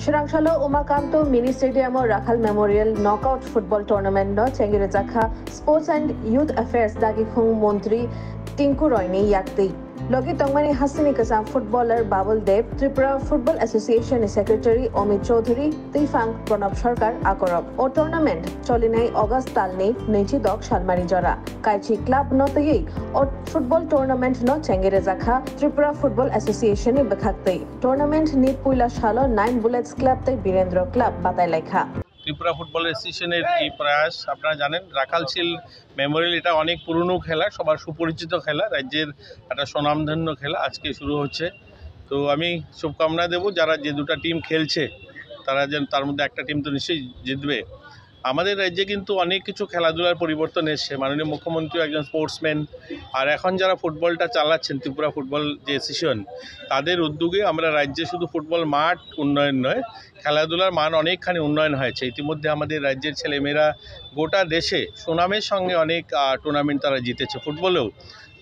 Shirangshalo Umakanto Mini Stadium Rakhal Memorial Knockout Football Tournament no Chengire Jakha Sports and Youth Affairs Dagi Khung Montri Tinku Royni Yakti Logi Tongmani Hasini Kasam footballer Babul Dev Tripura Football Association Secretary Omid Chaudhary Tifang Pranab Sarkar Akorab O tournament Cholinai August Talni Nechi Dog Shalmari Jora Kaichi Club no Tei O football tournament no Chengire Jakha Tripura Football Association Bekhakte Tournament Need Puila Shalo 9 Bullets Club Te Birendra Club Batai Lekha Tripura football অ্যাসোসিয়েশনের এই প্রয়াস আপনারা জানেন রাখালশিল Memorial এটা অনেক পুরনো খেলা সবার সুপরিচিত খেলা রাজ্যের একটা স্বনামধন্য খেলা আজকে শুরু হচ্ছে তো আমি শুভকামনা দেব যারা যে দুটো টিম খেলছে তারা যেন তার মধ্যে একটা টিম তো নিশ্চয়ই জিতবে আমাদের রাজ্যে কিন্তু অনেক কিছু খেলাধুলার পরিবর্তন এসেছে মাননীয় মুখ্যমন্ত্রী একজন স্পোর্টসম্যান আর এখন যারা ফুটবলটা চালাচ্ছেন ত্রিপুরা ফুটবল যে অ্যাসোসিয়েশন তাদের উদ্যোগে আমরা রাজ্যে শুধু ফুটবল মাঠ উন্নয়ন নয় খেলাধুলার মান অনেকখানি উন্নয়ন হয়েছে ইতিমধ্যে আমাদের রাজ্যের ছেলেমেয়েরা গোটা দেশে সুনামের সঙ্গে অনেক টুর্নামেন্ট তারা জিতেছে ফুটবলেও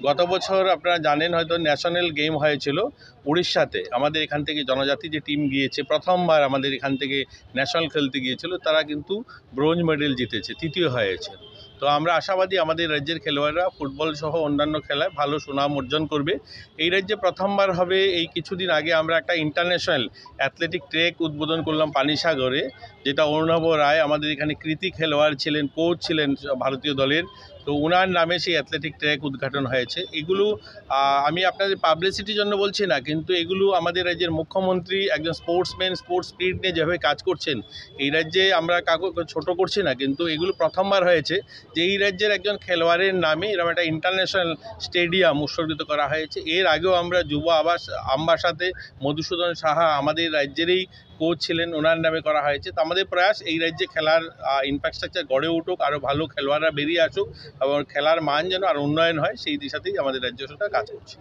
গত বছর আপনারা জানেন হয়তো ন্যাশনাল গেম হয়েছিল উড়িষ্যাতে আমাদের এখান থেকে জনজাতি যে টিম গিয়েছে প্রথমবার আমাদের এখান থেকে ন্যাশনাল খেলতে গিয়েছিল তারা কিন্তু ব্রোঞ্জ মেডেল জিতেছে তৃতীয় হয়েছে তো আমরা আশাবাদী আমাদের রাজ্যের খেলোয়াড়রা ফুটবল সহ অন্যান্য খেলায় ভালো সুনাম অর্জন করবে এই রাজ্যে প্রথমবার হবে এই কিছুদিন আগে আমরা একটা ইন্টারন্যাশনাল অ্যাথলেটিক ট্র্যাক উদ্বোধন করলাম পানিসাগরে যেটা অর্ণব রায় আমাদের এখানে কৃতি খেলোয়াড় ছিলেন কোচ ছিলেন ভারতীয় দলের তো ওনার নামে সেই অ্যাথলেটিক ট্র্যাক উদ্ঘাটন হয়েছে এগুলো আমি আপনাদের পাবলিসিটির জন্য বলছি না কিন্তু এগুলো আমাদের রাজ্যের মুখ্যমন্ত্রী একজন স্পোর্টসম্যান স্পোর্টস স্পিরিট নিয়ে যেভাবে কাজ করছেন এই রাজ্যে আমরা কাউকে ছোট করছি না কিন্তু এগুলো প্রথমবার হয়েছে যে এই রাজ্যের একজন খেলোয়াড়ের নামে এরকম একটা ইন্টারন্যাশনাল স্টেডিয়াম উৎসর্গিত করা হয়েছে এর আগেও আমরা যুব আম্বাসাতে মধুসূদন সাহা আমাদের রাজ্যেরই কোচ ছিলেন ওনার নামে করা হয়েছে তো আমাদের প্রয়াস এই রাজ্যে খেলার ইনফ্রাস্ট্রাকচার গড়ে উঠুক আরও ভালো খেলোয়াড়রা বেরিয়ে আসুক এবং খেলার মান যেন আর উন্নয়ন হয় সেই দিশাতেই আমাদের রাজ্য সরকার কাজ করছে